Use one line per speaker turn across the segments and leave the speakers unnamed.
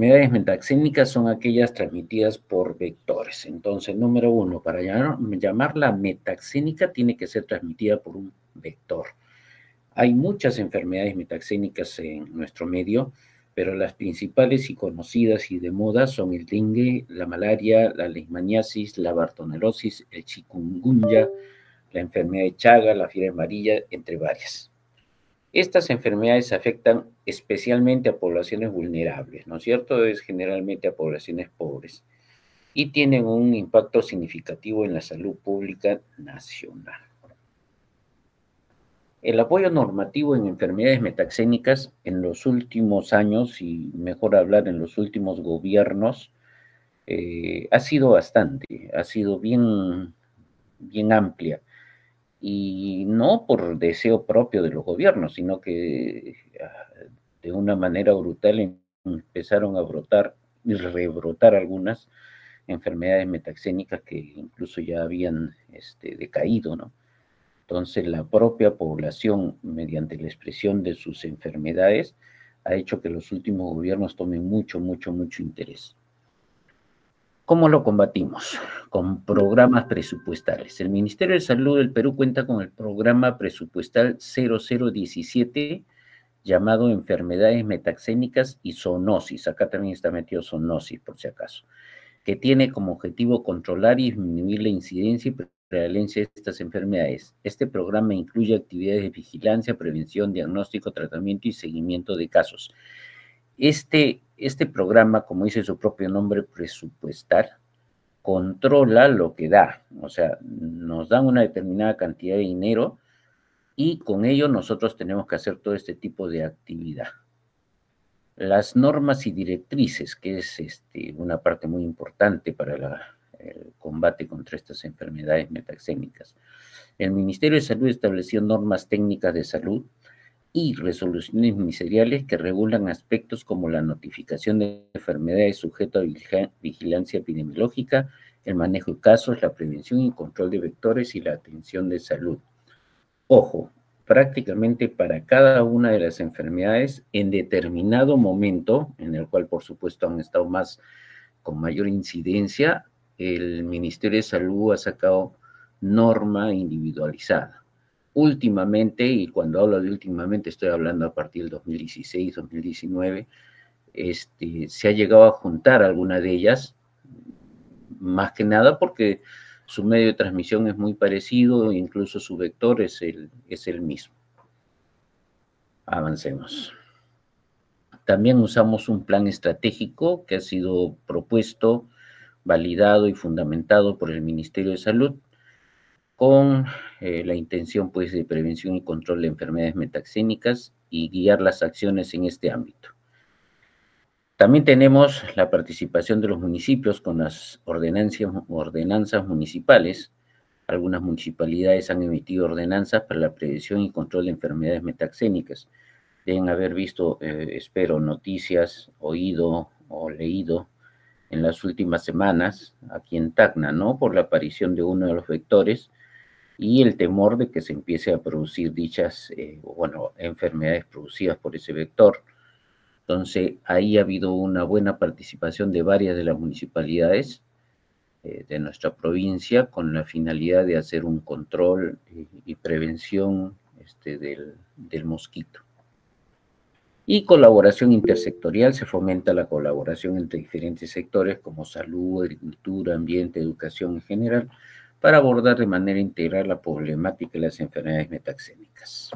enfermedades metaxénicas son aquellas transmitidas por vectores. Entonces, número uno, para llamarla metaxénica tiene que ser transmitida por un vector. Hay muchas enfermedades metaxénicas en nuestro medio, pero las principales y conocidas y de moda son el dengue, la malaria, la leishmaniasis, la bartonellosis, el chikungunya, la enfermedad de Chaga, la fiebre amarilla, entre varias. Estas enfermedades afectan especialmente a poblaciones vulnerables, ¿no es cierto? Es generalmente a poblaciones pobres y tienen un impacto significativo en la salud pública nacional. El apoyo normativo en enfermedades metaxénicas en los últimos años, y mejor hablar en los últimos gobiernos, ha sido bastante, ha sido bien amplia. Y no por deseo propio de los gobiernos, sino que de una manera brutal empezaron a brotar y rebrotar algunas enfermedades metaxénicas que incluso ya habían decaído, ¿no? Entonces, la propia población, mediante la expresión de sus enfermedades, ha hecho que los últimos gobiernos tomen mucho interés. ¿Cómo lo combatimos? Con programas presupuestales. El Ministerio de Salud del Perú cuenta con el programa presupuestal 0017, llamado Enfermedades Metaxénicas y Zoonosis. Acá también está metido zoonosis, por si acaso, que tiene como objetivo controlar y disminuir la incidencia y prevalencia de estas enfermedades. Este programa incluye actividades de vigilancia, prevención, diagnóstico, tratamiento y seguimiento de casos. Este programa, como dice su propio nombre, presupuestal, controla lo que da. O sea, nos dan una determinada cantidad de dinero y con ello nosotros tenemos que hacer todo este tipo de actividad. Las normas y directrices, que es una parte muy importante para el combate contra estas enfermedades metaxémicas. El Ministerio de Salud estableció normas técnicas de salud y resoluciones ministeriales que regulan aspectos como la notificación de enfermedades sujeto a vigilancia epidemiológica, el manejo de casos, la prevención y control de vectores y la atención de salud. Ojo, prácticamente para cada una de las enfermedades, en determinado momento, en el cual por supuesto han estado con mayor incidencia, el Ministerio de Salud ha sacado norma individualizada. Últimamente, y cuando hablo de últimamente estoy hablando a partir del 2016, 2019, se ha llegado a juntar alguna de ellas, más que nada porque su medio de transmisión es muy parecido, incluso su vector es el mismo. Avancemos. También usamos un plan estratégico que ha sido propuesto, validado y fundamentado por el Ministerio de Salud, con la intención pues de prevención y control de enfermedades metaxénicas y guiar las acciones en este ámbito. También tenemos la participación de los municipios con las ordenanzas municipales. Algunas municipalidades han emitido ordenanzas para la prevención y control de enfermedades metaxénicas. Deben haber visto, espero, noticias, oído o leído en las últimas semanas aquí en Tacna, ¿no? Por la aparición de uno de los vectores y el temor de que se empiece a producir dichas, enfermedades producidas por ese vector. Entonces, ahí ha habido una buena participación de varias de las municipalidades de nuestra provincia con la finalidad de hacer un control y prevención del mosquito. Y colaboración intersectorial, se fomenta la colaboración entre diferentes sectores como salud, agricultura, ambiente, educación en general, para abordar de manera integral la problemática de las enfermedades metaxénicas.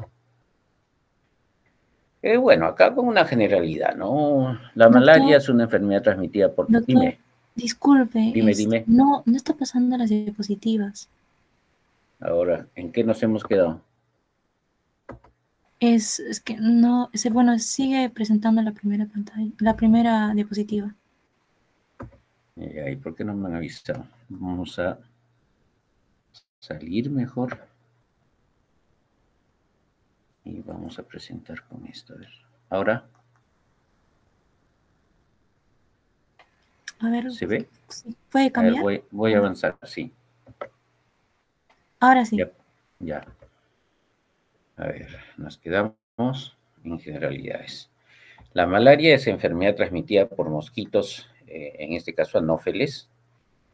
Bueno, acá con una generalidad, ¿no? La malaria es una enfermedad transmitida por...
Doctor,
dime.
Disculpe,
Dime.
no está pasando las diapositivas.
Ahora, ¿en qué nos hemos quedado?
Es que no, bueno, sigue presentando la primera pantalla, la primera diapositiva.
¿Y por qué no me han avisado? Vamos a salir mejor. Y vamos a presentar con esto. A ver. Ahora.
A ver,
¿Se ve?
¿puede cambiar?
A ver, voy a avanzar, sí.
Ahora sí.
Ya. A ver, nos quedamos en generalidades. La malaria es enfermedad transmitida por mosquitos, en este caso anófeles.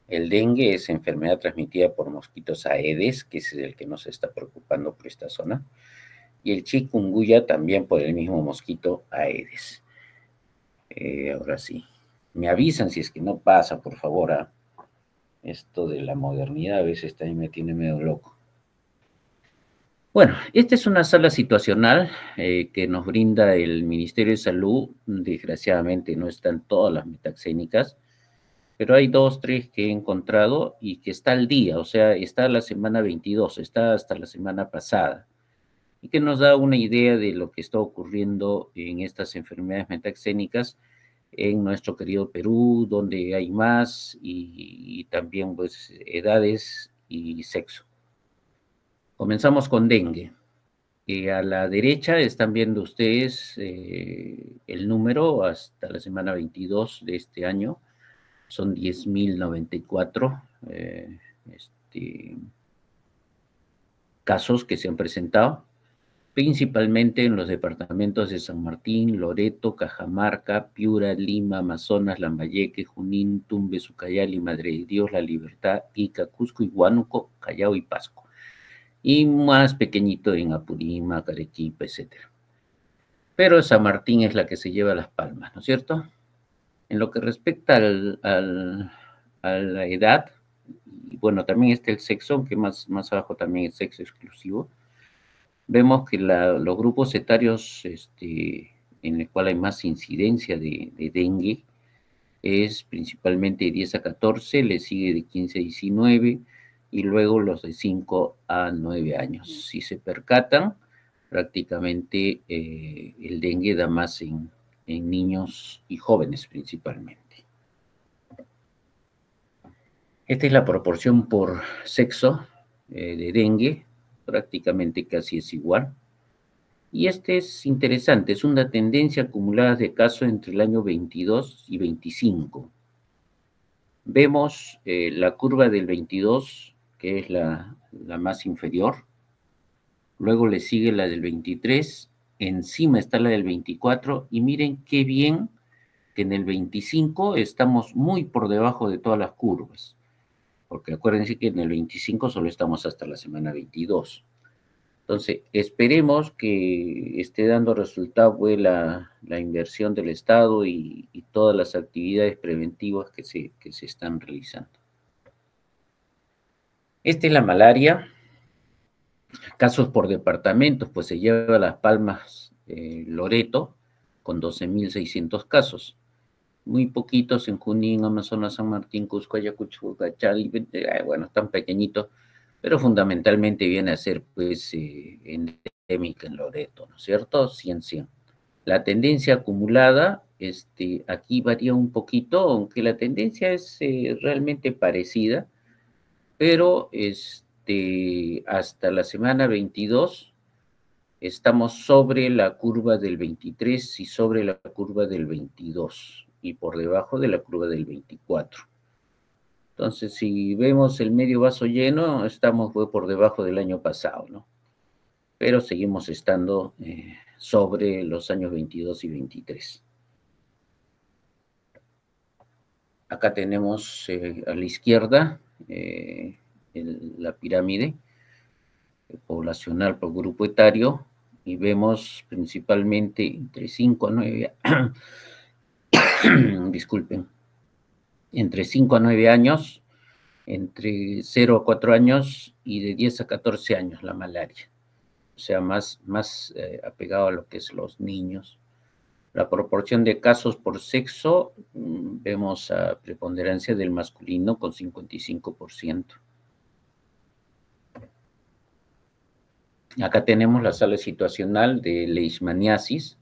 El dengue es enfermedad transmitida por mosquitos aedes, que es el que nos está preocupando por esta zona. Y el chikungunya también por el mismo mosquito aedes. Ahora sí. Me avisan si es que no pasa, por favor. Esto de la modernidad a veces también me tiene medio loco. Bueno, esta es una sala situacional que nos brinda el Ministerio de Salud. Desgraciadamente no están todas las metaxénicas, pero hay 2, 3 que he encontrado y que está al día, o sea, está la semana 22, está hasta la semana pasada, y que nos da una idea de lo que está ocurriendo en estas enfermedades metaxénicas en nuestro querido Perú, donde hay más, y también pues edades y sexo. Comenzamos con dengue. A la derecha están viendo ustedes el número hasta la semana 22 de este año. Son 10.094 casos que se han presentado, principalmente en los departamentos de San Martín, Loreto, Cajamarca, Piura, Lima, Amazonas, Lambayeque, Junín, Tumbes, Ucayali, Madre de Dios, La Libertad, Ica, Cusco, Huánuco, Callao y Pasco. Y más pequeñito en Apurímac, Arequipa, etc. Pero San Martín es la que se lleva las palmas, ¿no es cierto? En lo que respecta a la edad, y bueno, también está el sexo, aunque más abajo también el sexo exclusivo, vemos que los grupos etarios en el cual hay más incidencia de dengue es principalmente de 10 a 14, le sigue de 15 a 19, y luego los de 5 a 9 años. Si se percatan, prácticamente el dengue da más en niños y jóvenes principalmente. Esta es la proporción por sexo de dengue, prácticamente casi es igual. Y este es interesante, es una tendencia acumulada de casos entre el año 22 y 25. Vemos la curva del 22, que es la más inferior. Luego le sigue la del 23, encima está la del 24, y miren qué bien que en el 25 estamos muy por debajo de todas las curvas, porque acuérdense que en el 25 solo estamos hasta la semana 22. Entonces, esperemos que esté dando resultado pues, la inversión del Estado y todas las actividades preventivas que se están realizando. Esta es la malaria. Casos por departamentos, pues se lleva Las Palmas, Loreto, con 12.600 casos. Muy poquitos en Junín, Amazonas, San Martín, Cusco, Ayacucho, Cachal, bueno, están pequeñitos, pero fundamentalmente viene a ser, pues, endémica en Loreto, ¿no es cierto? 100. La tendencia acumulada, aquí varía un poquito, aunque la tendencia es realmente parecida, pero, hasta la semana 22 estamos sobre la curva del 23 y sobre la curva del 22 y por debajo de la curva del 24. Entonces, si vemos el medio vaso lleno, estamos por debajo del año pasado, ¿no? Pero seguimos estando sobre los años 22 y 23. Acá tenemos a la izquierda la pirámide poblacional por grupo etario, y vemos principalmente entre 5 a 9, disculpen, entre 5 a 9 años, entre 0 a 4 años y de 10 a 14 años la malaria. O sea, más apegado a lo que es los niños. La proporción de casos por sexo, vemos a preponderancia del masculino con 55%. Acá tenemos la sala situacional de leishmaniasis.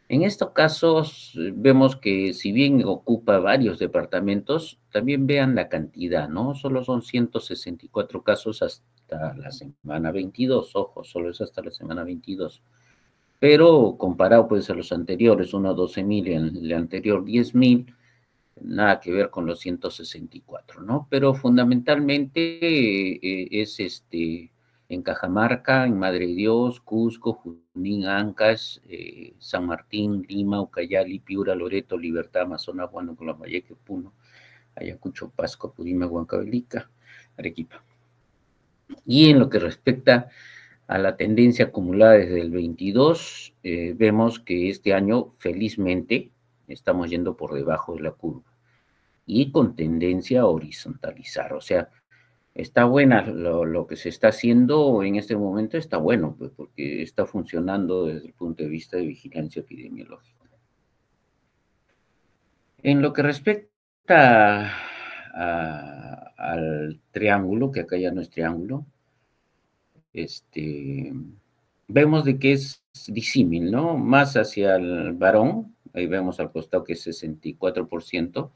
En estos casos vemos que si bien ocupa varios departamentos, también vean la cantidad, ¿no? Solo son 164 casos hasta la semana 22, ojo, solo es hasta la semana 22. Pero comparado pues a los anteriores, uno 12.000 y el anterior 10.000, nada que ver con los 164, ¿no? Pero fundamentalmente es en Cajamarca, en Madre de Dios, Cusco, Junín, Ancash, San Martín, Lima, Ucayali, Piura, Loreto, Libertad, Amazonas, Guanacaste, Puno, Ayacucho, Pasco, Purímac, Huancavelica, Arequipa. Y en lo que respecta a la tendencia acumulada desde el 22, vemos que este año, felizmente, estamos yendo por debajo de la curva y con tendencia a horizontalizar. O sea, está buena lo que se está haciendo en este momento, está bueno, pues, porque está funcionando desde el punto de vista de vigilancia epidemiológica. En lo que respecta al triángulo, que acá ya no es triángulo, vemos de que es disímil, ¿no? Más hacia el varón, ahí vemos al costado que es 64%,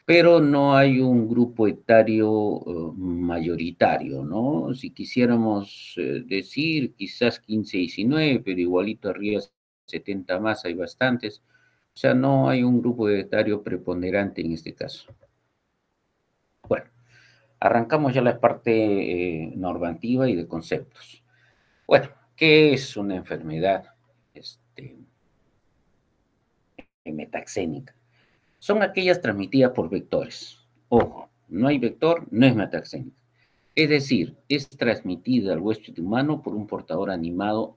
pero no hay un grupo etario mayoritario, ¿no? Si quisiéramos decir quizás 15, 19, pero igualito arriba 70 más, hay bastantes. O sea, no hay un grupo etario preponderante en este caso. Bueno, arrancamos ya la parte normativa y de conceptos. Bueno, ¿qué es una enfermedad metaxénica? Son aquellas transmitidas por vectores. Ojo, no hay vector, no es metaxénica. Es decir, es transmitida al huésped humano por un portador animado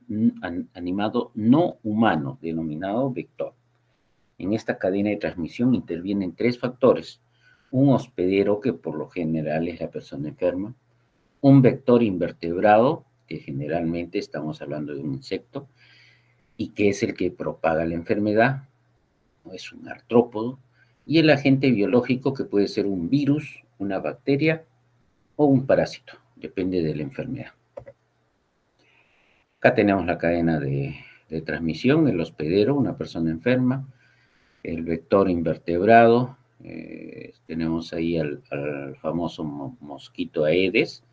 no humano, denominado vector. En esta cadena de transmisión intervienen 3 factores. Un hospedero, que por lo general es la persona enferma. Un vector invertebrado, que generalmente estamos hablando de un insecto, y que es el que propaga la enfermedad, es un artrópodo, y el agente biológico, que puede ser un virus, una bacteria o un parásito, depende de la enfermedad. Acá tenemos la cadena de transmisión, el hospedero, una persona enferma, el vector invertebrado, tenemos ahí al famoso mosquito Aedes,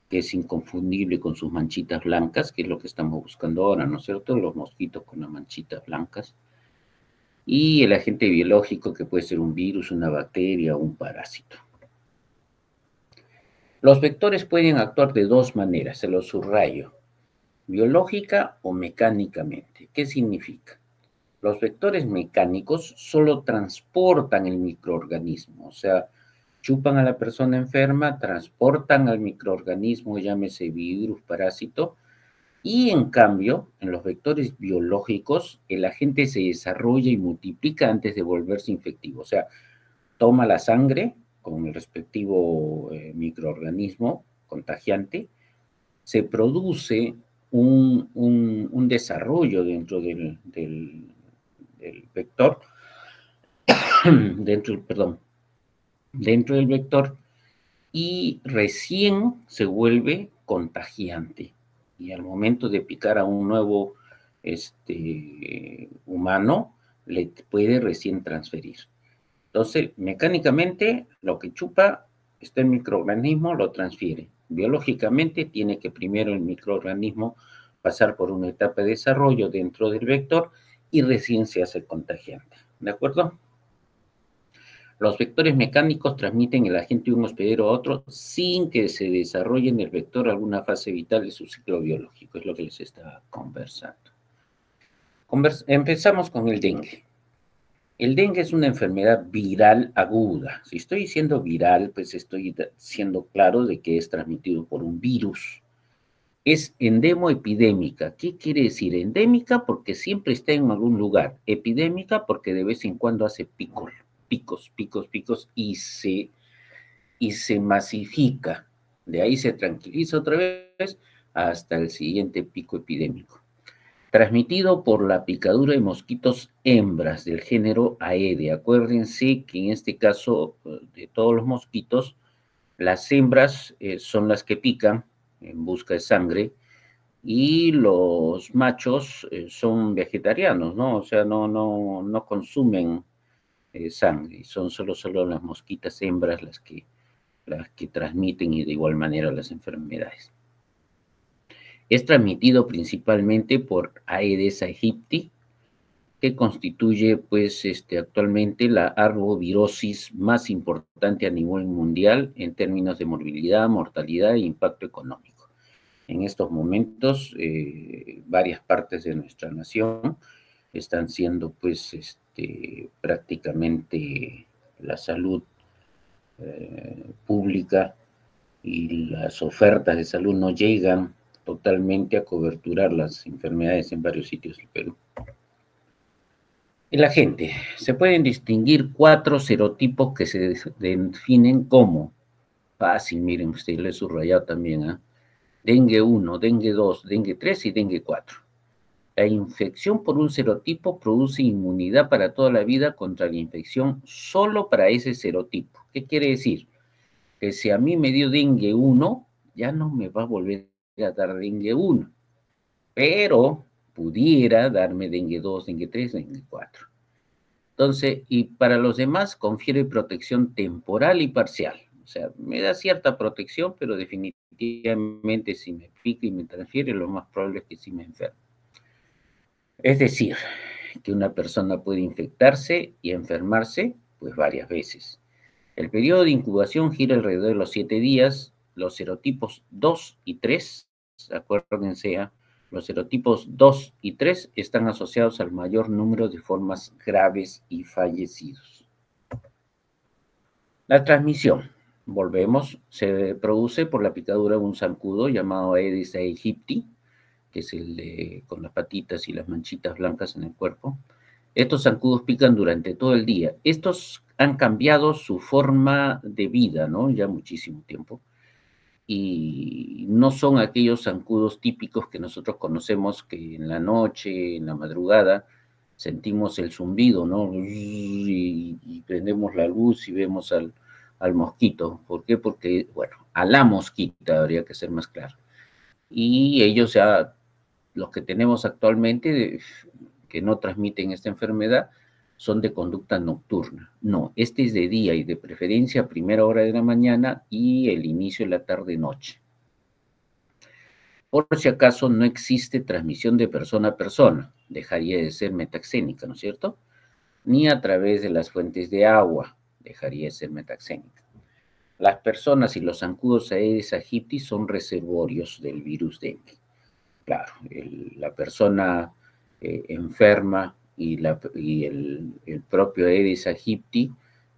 que es inconfundible con sus manchitas blancas, que es lo que estamos buscando ahora, ¿no es cierto? Los mosquitos con las manchitas blancas. Y el agente biológico, que puede ser un virus, una bacteria o un parásito. Los vectores pueden actuar de 2 maneras, se los subrayo, biológica o mecánicamente. ¿Qué significa? Los vectores mecánicos solo transportan el microorganismo, o sea, chupan a la persona enferma, transportan al microorganismo, llámese virus, parásito, y en cambio, en los vectores biológicos, el agente se desarrolla y multiplica antes de volverse infectivo, o sea, toma la sangre con el respectivo microorganismo contagiante, se produce un desarrollo dentro del vector, dentro del vector, y recién se vuelve contagiante. Y al momento de picar a un nuevo humano, le puede recién transferir. Entonces, mecánicamente, lo que chupa el microorganismo lo transfiere. Biológicamente, tiene que primero el microorganismo pasar por una etapa de desarrollo dentro del vector y recién se hace contagiante. ¿De acuerdo? Los vectores mecánicos transmiten el agente de un hospedero a otro sin que se desarrolle en el vector alguna fase vital de su ciclo biológico. Es lo que les estaba conversando. Empezamos con el dengue. El dengue es una enfermedad viral aguda. Si estoy diciendo viral, pues estoy siendo claro de que es transmitido por un virus. Es endemoepidémica. ¿Qué quiere decir? Endémica porque siempre está en algún lugar. Epidémica porque de vez en cuando hace picos, y se masifica. De ahí se tranquiliza otra vez hasta el siguiente pico epidémico. Transmitido por la picadura de mosquitos hembras del género Aedes. Acuérdense que en este caso, de todos los mosquitos, las hembras son las que pican en busca de sangre, y los machos son vegetarianos, ¿no? O sea, no consumen sangre, son solo las mosquitas hembras las que transmiten, y de igual manera las enfermedades. Es transmitido principalmente por Aedes aegypti, que constituye, pues, actualmente la arbovirosis más importante a nivel mundial en términos de morbilidad, mortalidad e impacto económico. En estos momentos, varias partes de nuestra nación están siendo, pues, prácticamente la salud pública y las ofertas de salud no llegan totalmente a coberturar las enfermedades en varios sitios del Perú. En la gente, se pueden distinguir 4 serotipos que se definen como, fácil, miren ustedes, lo he subrayado también, ¿eh? Dengue 1, dengue 2, dengue 3 y dengue 4. La infección por un serotipo produce inmunidad para toda la vida contra la infección solo para ese serotipo. ¿Qué quiere decir? Que si a mí me dio dengue 1, ya no me va a volver a dar dengue 1, pero pudiera darme dengue 2, dengue 3, dengue 4. Entonces, y para los demás confiere protección temporal y parcial. O sea, me da cierta protección, pero definitivamente si me pica y me transfiere, lo más probable es que sí me enferme. Es decir, que una persona puede infectarse y enfermarse, pues varias veces. El periodo de incubación gira alrededor de los 7 días. Los serotipos 2 y 3, acuérdense, los serotipos 2 y 3 están asociados al mayor número de formas graves y fallecidos. La transmisión, volvemos, se produce por la picadura de un zancudo llamado Aedes aegypti, que es el de, con las patitas y las manchitas blancas en el cuerpo. Estos zancudos pican durante todo el día. Estos han cambiado su forma de vida, ¿no? Ya muchísimo tiempo. Y no son aquellos zancudos típicos que nosotros conocemos que en la noche, en la madrugada, sentimos el zumbido, ¿no? Y prendemos la luz y vemos al mosquito. ¿Por qué? Porque, bueno, a la mosquita habría que ser más claro. Y ellos ya, los que tenemos actualmente, que no transmiten esta enfermedad, son de conducta nocturna. No, este es de día y de preferencia a primera hora de la mañana y el inicio de la tarde-noche. Por si acaso no existe transmisión de persona a persona, dejaría de ser metaxénica, ¿no es cierto? Ni a través de las fuentes de agua, dejaría de ser metaxénica. Las personas y los zancudos Aedes aegypti son reservorios del virus dengue. Claro, la persona enferma y el propio Aedes aegypti,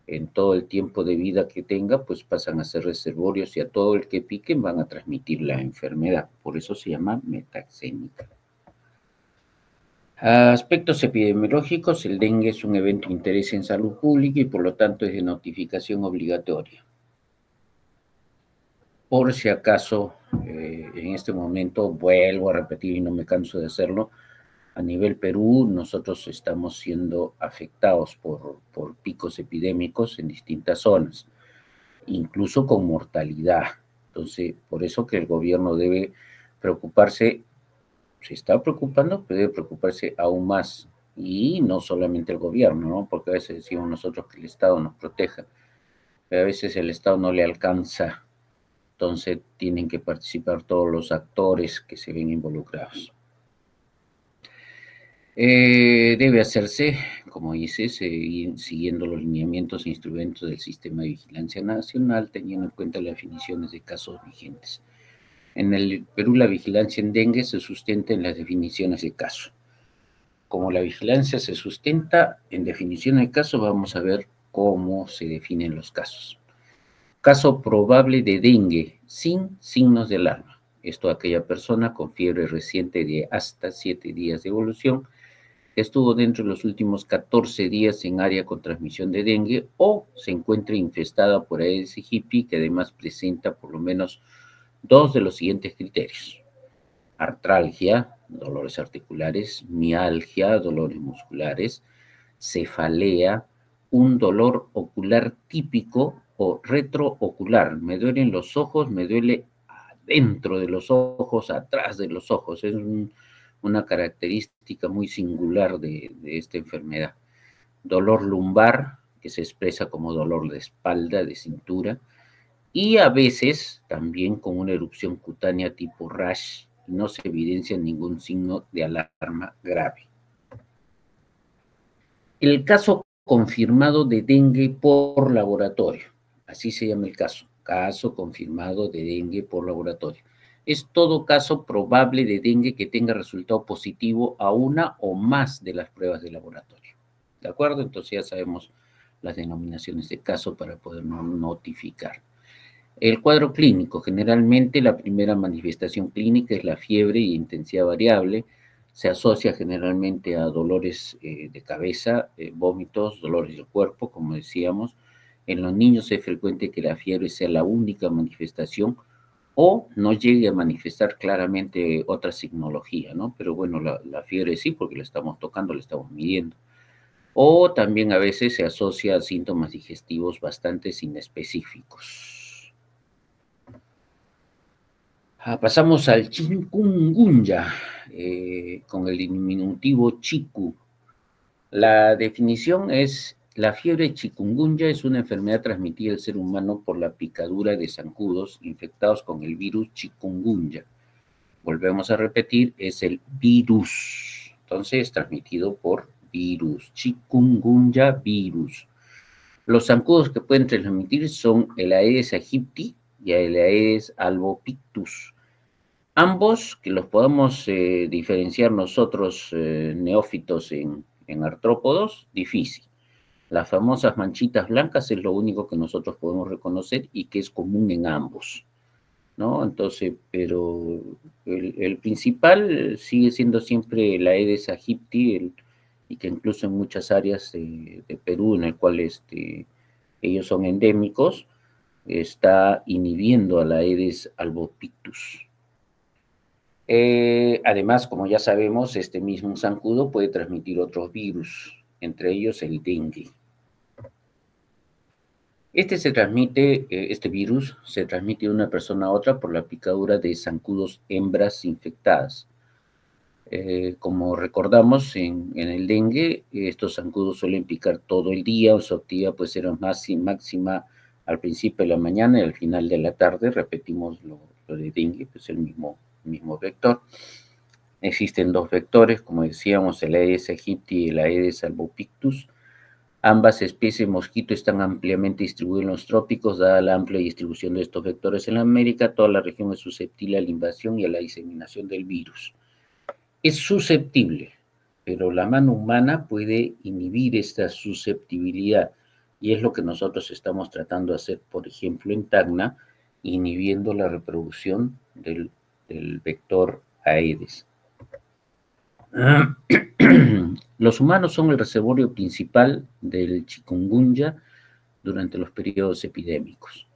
en todo el tiempo de vida que tenga, pues pasan a ser reservorios y a todo el que piquen van a transmitir la enfermedad. Por eso se llama metaxémica. Aspectos epidemiológicos, el dengue es un evento de interés en salud pública y por lo tanto es de notificación obligatoria. Por si acaso, en este momento, vuelvo a repetir y no me canso de hacerlo, a nivel Perú nosotros estamos siendo afectados por picos epidémicos en distintas zonas, incluso con mortalidad. Entonces, por eso que el gobierno debe preocuparse, se está preocupando, pero debe preocuparse aún más. Y no solamente el gobierno, ¿no? Porque a veces decimos nosotros que el Estado nos proteja, pero a veces el Estado no le alcanza. Entonces tienen que participar todos los actores que se ven involucrados. Debe hacerse, como dice, siguiendo los lineamientos e instrumentos del Sistema de Vigilancia Nacional, teniendo en cuenta las definiciones de casos vigentes. En el Perú la vigilancia en dengue se sustenta en las definiciones de caso. Como la vigilancia se sustenta en definiciones de caso, vamos a ver cómo se definen los casos. Caso probable de dengue sin signos de alarma. Esto a aquella persona con fiebre reciente de hasta 7 días de evolución, que estuvo dentro de los últimos 14 días en área con transmisión de dengue o se encuentra infestada por Aedes aegypti, que además presenta por lo menos 2 de los siguientes criterios: artralgia, dolores articulares; mialgia, dolores musculares; cefalea, un dolor ocular típico o retroocular. Me duelen los ojos, me duele adentro de los ojos, atrás de los ojos. Es una característica muy singular de esta enfermedad. Dolor lumbar, que se expresa como dolor de espalda, de cintura, y a veces también con una erupción cutánea tipo rash. No se evidencia ningún signo de alarma grave. El caso confirmado de dengue por laboratorio, así se llama el caso confirmado de dengue por laboratorio. Es todo caso probable de dengue que tenga resultado positivo a una o más de las pruebas de laboratorio. ¿De acuerdo? Entonces ya sabemos las denominaciones de caso para poder notificar. El cuadro clínico, generalmente la primera manifestación clínica es la fiebre y intensidad variable, se asocia generalmente a dolores de cabeza, vómitos, dolores del cuerpo, como decíamos. En los niños es frecuente que la fiebre sea la única manifestación o no llegue a manifestar claramente otra signología, ¿no? Pero bueno, la fiebre sí, porque la estamos tocando, la estamos midiendo. O también a veces se asocia a síntomas digestivos bastante inespecíficos. Pasamos al chikungunya, con el diminutivo chiku. La definición es: la fiebre chikungunya es una enfermedad transmitida al ser humano por la picadura de zancudos infectados con el virus chikungunya. Volvemos a repetir, es el virus. Entonces, transmitido por virus, chikungunya virus. Los zancudos que pueden transmitir son el Aedes aegypti y el Aedes albopictus. Ambos, que los podamos diferenciar nosotros neófitos en artrópodos, difícil. Las famosas manchitas blancas es lo único que nosotros podemos reconocer y que es común en ambos, ¿no? Entonces, pero el principal sigue siendo siempre el Aedes aegypti, y que incluso en muchas áreas de Perú, en el cual ellos son endémicos, está inhibiendo a la Aedes albopictus. Además, como ya sabemos, este mismo zancudo puede transmitir otros virus, entre ellos el dengue. Este virus se transmite de una persona a otra por la picadura de zancudos hembras infectadas. Como recordamos, en el dengue, estos zancudos suelen picar todo el día, o su actividad puede ser máxima al principio de la mañana y al final de la tarde. Repetimos lo de dengue, pues el mismo vector. Existen dos vectores, como decíamos, el Aedes aegypti y el Aedes albopictus. Ambas especies de mosquito están ampliamente distribuidas en los trópicos. Dada la amplia distribución de estos vectores en América, toda la región es susceptible a la invasión y a la diseminación del virus. Es susceptible, pero la mano humana puede inhibir esta susceptibilidad, y es lo que nosotros estamos tratando de hacer, por ejemplo, en Tacna, inhibiendo la reproducción del vector Aedes. Los humanos son el reservorio principal del chikungunya durante los periodos epidémicos.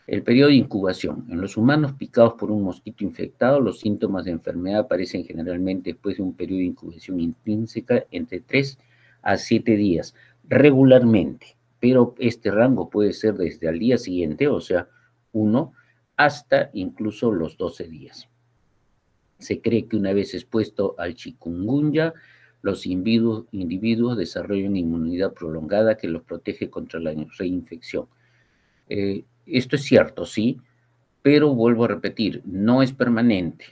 El periodo de incubación. En los humanos picados por un mosquito infectado, los síntomas de enfermedad aparecen generalmente después de un periodo de incubación intrínseca entre 3 a 7 días, regularmente, pero este rango puede ser desde al día siguiente, o sea, 1, hasta incluso los 12 días. Se cree que una vez expuesto al chikungunya, los individuos desarrollan inmunidad prolongada que los protege contra la reinfección. Esto es cierto, sí, pero vuelvo a repetir, no es permanente.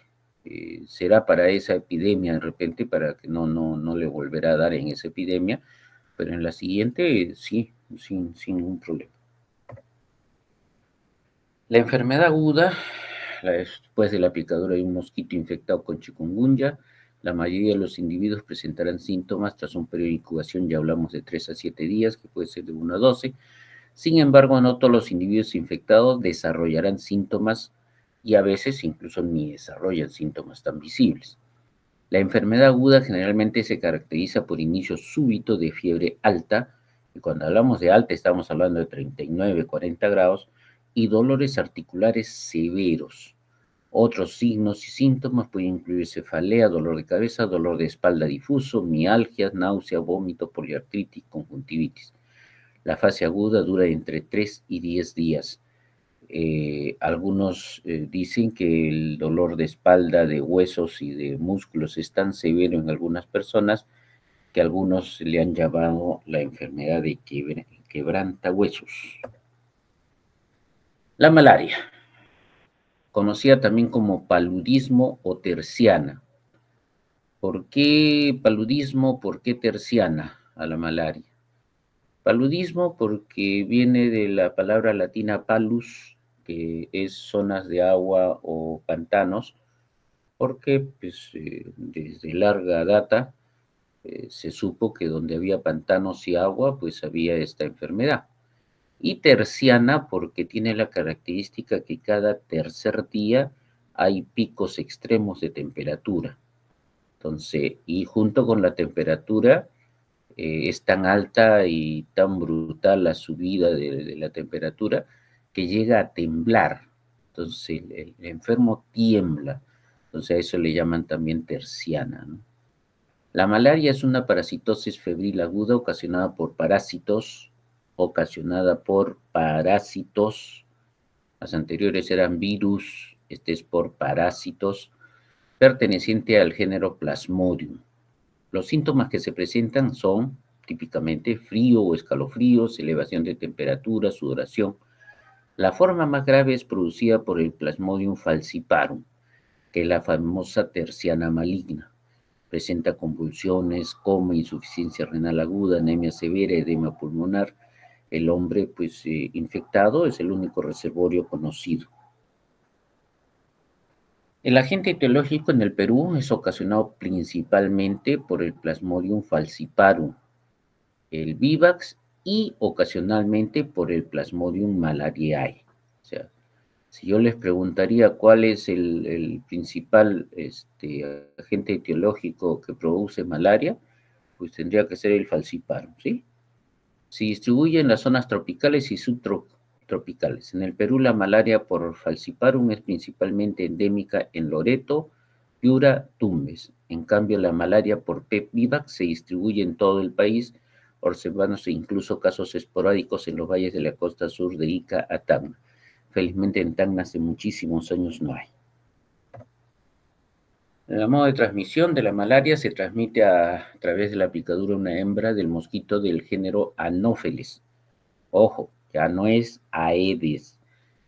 Será para esa epidemia de repente, para que no le volverá a dar en esa epidemia, pero en la siguiente sí, sin ningún problema. La enfermedad aguda, después de la picadura de un mosquito infectado con chikungunya, la mayoría de los individuos presentarán síntomas tras un periodo de incubación, ya hablamos de 3 a 7 días, que puede ser de 1 a 12. Sin embargo, no todos los individuos infectados desarrollarán síntomas y a veces incluso ni desarrollan síntomas tan visibles. La enfermedad aguda generalmente se caracteriza por inicio súbito de fiebre alta, y cuando hablamos de alta estamos hablando de 39, 40 grados, y dolores articulares severos. Otros signos y síntomas pueden incluir cefalea, dolor de cabeza, dolor de espalda difuso, mialgias, náusea, vómito, poliartritis, conjuntivitis. La fase aguda dura entre 3 y 10 días. Algunos dicen que el dolor de espalda, de huesos y de músculos es tan severo en algunas personas que algunos le han llamado la enfermedad de quebrantahuesos. La malaria, conocida también como paludismo o terciana. ¿Por qué paludismo? ¿Por qué terciana a la malaria? Paludismo porque viene de la palabra latina palus, que es zonas de agua o pantanos, porque pues, desde larga data se supo que donde había pantanos y agua, pues había esta enfermedad. Y terciana porque tiene la característica que cada tercer día hay picos extremos de temperatura. Entonces, y junto con la temperatura, es tan alta y tan brutal la subida de la temperatura que llega a temblar. Entonces, el enfermo tiembla. Entonces, a eso le llaman también terciana, ¿no? La malaria es una parasitosis febril aguda ocasionada por parásitos. Las anteriores eran virus, este es por parásitos, perteneciente al género Plasmodium. Los síntomas que se presentan son típicamente frío o escalofríos, elevación de temperatura, sudoración. La forma más grave es producida por el Plasmodium falciparum, que es la famosa terciana maligna. Presenta convulsiones, coma, insuficiencia renal aguda, anemia severa, edema pulmonar. El hombre, pues, infectado es el único reservorio conocido. El agente etiológico en el Perú es ocasionado principalmente por el Plasmodium falciparum, el vivax y ocasionalmente por el Plasmodium malariae. O sea, si yo les preguntaría cuál es el principal agente etiológico que produce malaria, pues tendría que ser el falciparum, ¿sí? Se distribuye en las zonas tropicales y subtropicales. En el Perú, la malaria por falciparum es principalmente endémica en Loreto, Piura, Tumbes. En cambio, la malaria por Pep vivax se distribuye en todo el país, observándose incluso casos esporádicos en los valles de la costa sur de Ica a Tacna. Felizmente en Tacna hace muchísimos años no hay. El modo de transmisión de la malaria se transmite a través de la picadura de una hembra del mosquito del género Anopheles. Ojo, ya no es Aedes,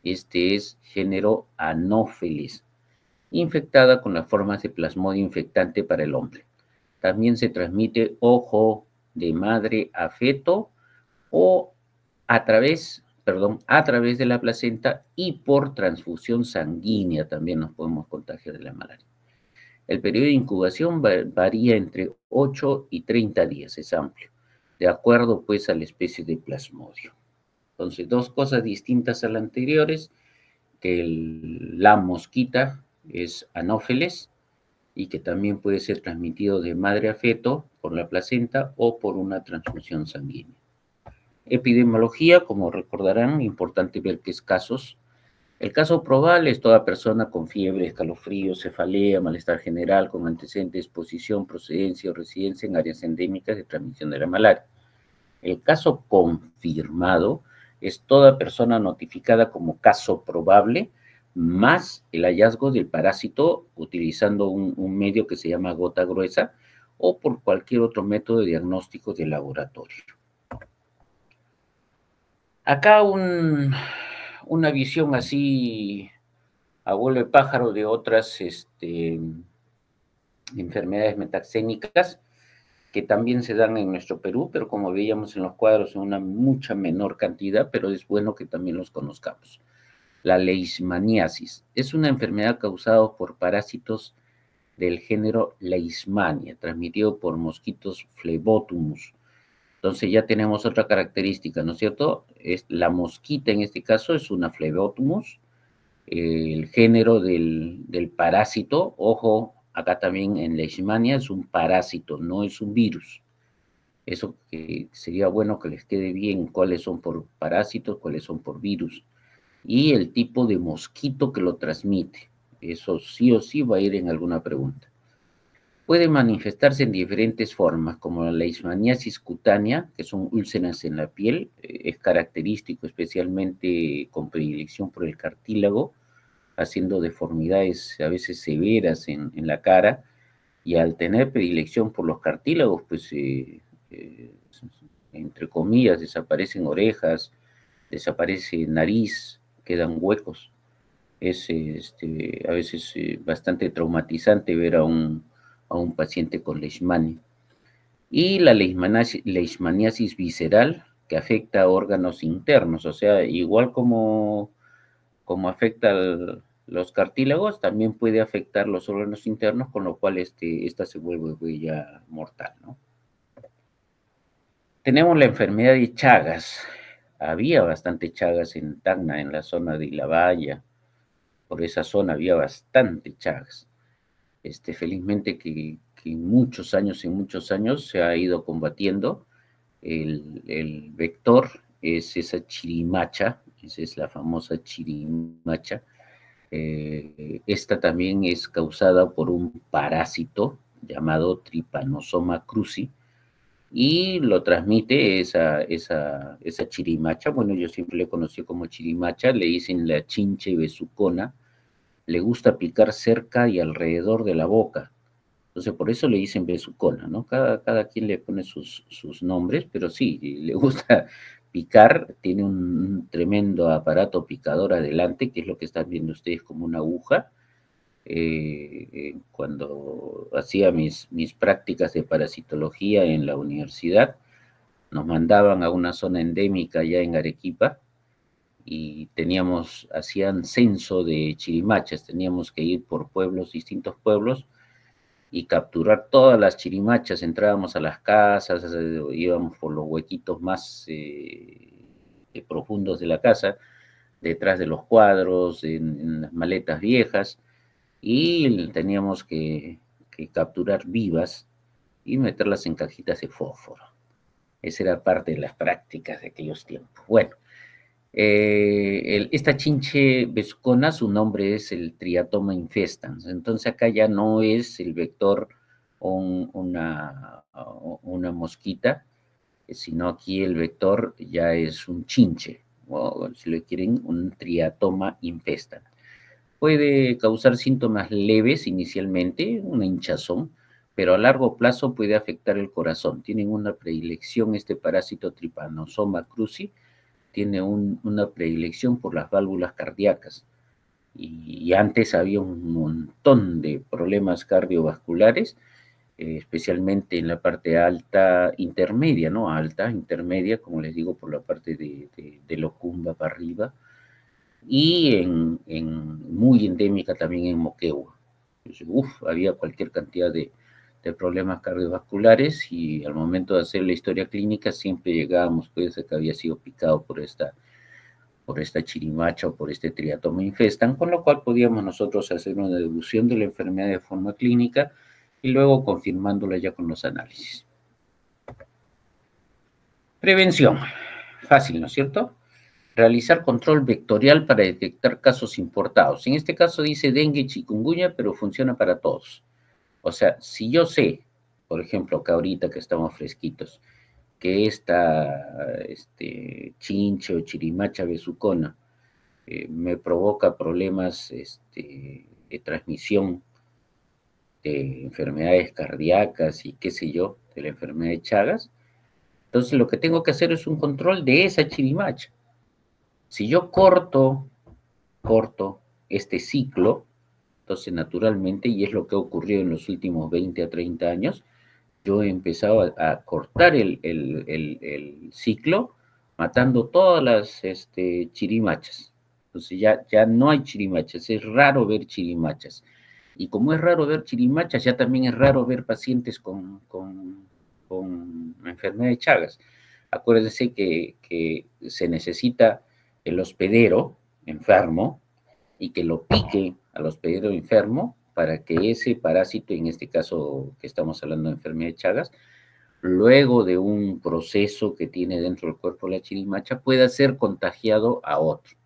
este es género Anopheles, infectada con las formas de plasmodio infectante para el hombre. También se transmite, ojo, de madre a feto o a través de la placenta y por transfusión sanguínea también nos podemos contagiar de la malaria. El periodo de incubación varía entre 8 y 30 días, es amplio, de acuerdo pues a la especie de plasmodio. Entonces, dos cosas distintas a las anteriores, que la mosquita es Anopheles y que también puede ser transmitido de madre a feto por la placenta o por una transfusión sanguínea. Epidemiología, como recordarán, importante ver qué casos. El caso probable es toda persona con fiebre, escalofrío, cefalea, malestar general, con antecedente de exposición, procedencia o residencia en áreas endémicas de transmisión de la malaria. El caso confirmado es toda persona notificada como caso probable, más el hallazgo del parásito utilizando un medio que se llama gota gruesa o por cualquier otro método de diagnóstico de laboratorio. Acá una visión así a vuelo de pájaro de otras enfermedades metaxénicas que también se dan en nuestro Perú, pero como veíamos en los cuadros en una mucha menor cantidad, pero es bueno que también los conozcamos. La leishmaniasis es una enfermedad causada por parásitos del género Leishmania, transmitido por mosquitos Phlebotomus. Entonces ya tenemos otra característica, ¿no es cierto? La mosquita en este caso es una Phlebotomus, el género del parásito, ojo, acá también en Leishmania es un parásito, no es un virus. Eso sería bueno que les quede bien cuáles son por parásitos, cuáles son por virus. Y el tipo de mosquito que lo transmite. Eso sí o sí va a ir en alguna pregunta. Puede manifestarse en diferentes formas, como la leishmaniasis cutánea, que son úlceras en la piel, es característico especialmente con predilección por el cartílago, haciendo deformidades a veces severas en la cara, y al tener predilección por los cartílagos, pues entre comillas, desaparecen orejas, desaparece nariz, quedan huecos. Es a veces bastante traumatizante ver a un paciente con leishmania. Y la leishmaniasis visceral, que afecta a órganos internos, o sea, igual como como afecta los cartílagos, también puede afectar los órganos internos, con lo cual esta se vuelve ya mortal, ¿no? Tenemos la enfermedad de Chagas. Había bastante Chagas en Tacna, en la zona de Ilabaya. Por esa zona había bastante Chagas. Felizmente que en muchos años se ha ido combatiendo. El vector es esa chirimacha, esa es la famosa chirimacha. Esta también es causada por un parásito llamado Trypanosoma cruzi, y lo transmite esa chirimacha. Bueno, yo siempre le conocí como chirimacha, le dicen la chinche besucona, le gusta picar cerca y alrededor de la boca. Entonces, por eso le dicen besucona, ¿no? Cada quien le pone sus nombres, pero sí, le gusta picar, tiene un tremendo aparato picador adelante, que es lo que están viendo ustedes como una aguja. Cuando hacía mis prácticas de parasitología en la universidad, nos mandaban a una zona endémica allá en Arequipa, y hacían censo de chirimachas, teníamos que ir por pueblos, distintos pueblos, y capturar todas las chirimachas. Entrábamos a las casas, íbamos por los huequitos más profundos de la casa, detrás de los cuadros, en las maletas viejas, y teníamos que capturar vivas y meterlas en cajitas de fósforo. Esa era parte de las prácticas de aquellos tiempos. Bueno, esta chinche besucona, su nombre es el Triatoma infestans. Entonces acá ya no es el vector una mosquita, sino aquí el vector ya es un chinche, o si lo quieren, un Triatoma infestans. Puede causar síntomas leves inicialmente, una hinchazón, pero a largo plazo puede afectar el corazón. Tienen una predilección, este parásito Trypanosoma cruzi tiene una predilección por las válvulas cardíacas. Y antes había un montón de problemas cardiovasculares, especialmente en la parte alta, intermedia, ¿no? Alta, intermedia, como les digo, por la parte de Locumba para arriba, y muy endémica también en Moquegua. Había cualquier cantidad de problemas cardiovasculares, y al momento de hacer la historia clínica siempre llegábamos pues a que había sido picado por esta chirimacha o por este Triatoma infestans, con lo cual podíamos nosotros hacer una deducción de la enfermedad de forma clínica y luego confirmándola ya con los análisis. Prevención. Fácil, ¿no es cierto? Realizar control vectorial para detectar casos importados. En este caso dice dengue y chikungunya, pero funciona para todos. O sea, si yo sé, por ejemplo, que ahorita que estamos fresquitos, que esta chinche o chirimacha besucona me provoca problemas de transmisión de enfermedades cardíacas y qué sé yo, de la enfermedad de Chagas, entonces lo que tengo que hacer es un control de esa chirimacha. Si yo corto este ciclo, entonces naturalmente, y es lo que ha ocurrido en los últimos 20 a 30 años, yo he empezado a cortar el ciclo, matando todas las chirimachas. Entonces ya no hay chirimachas, es raro ver chirimachas. Y como es raro ver chirimachas, ya también es raro ver pacientes con enfermedad de Chagas. Acuérdense que se necesita el hospedero enfermo y que lo pique al hospedero enfermo para que ese parásito, en este caso que estamos hablando de enfermedad de Chagas, luego de un proceso que tiene dentro del cuerpo la chirimacha, pueda ser contagiado a otro.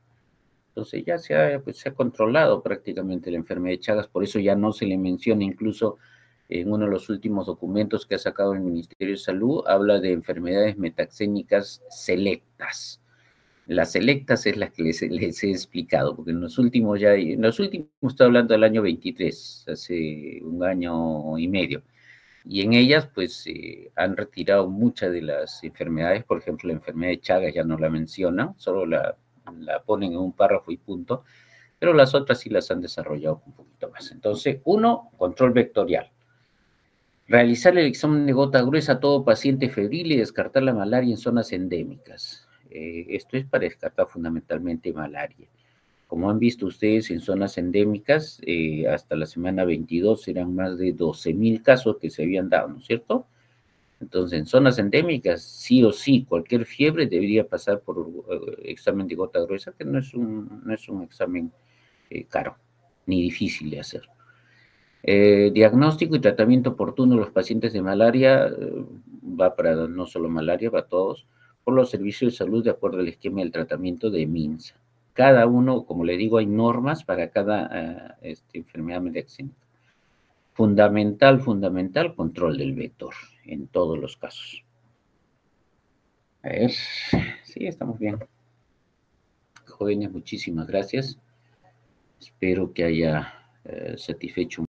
Entonces ya se ha controlado prácticamente la enfermedad de Chagas, por eso ya no se le menciona. Incluso en uno de los últimos documentos que ha sacado el Ministerio de Salud, habla de enfermedades metaxénicas selectas. Las selectas es las que les he explicado, porque en los últimos, estoy hablando del año 23, hace un año y medio, y en ellas pues han retirado muchas de las enfermedades. Por ejemplo, la enfermedad de Chagas ya no la mencionan, solo la ponen en un párrafo y punto, pero las otras sí las han desarrollado un poquito más. Entonces, control vectorial. Realizar el examen de gota gruesa a todo paciente febril y descartar la malaria en zonas endémicas. Esto es para descartar fundamentalmente malaria. Como han visto ustedes, en zonas endémicas, hasta la semana 22 eran más de 12.000 casos que se habían dado, ¿no es cierto? Entonces, en zonas endémicas, sí o sí, cualquier fiebre debería pasar por examen de gota gruesa, que no es un examen caro, ni difícil de hacer. Diagnóstico y tratamiento oportuno de los pacientes de malaria, va para no solo malaria, va a todos, por los servicios de salud de acuerdo al esquema del tratamiento de MINSA. Cada uno, como le digo, hay normas para cada enfermedad mediáxima. Fundamental, control del vector en todos los casos. A ver, sí, estamos bien. Jóvenes, muchísimas gracias. Espero que haya satisfecho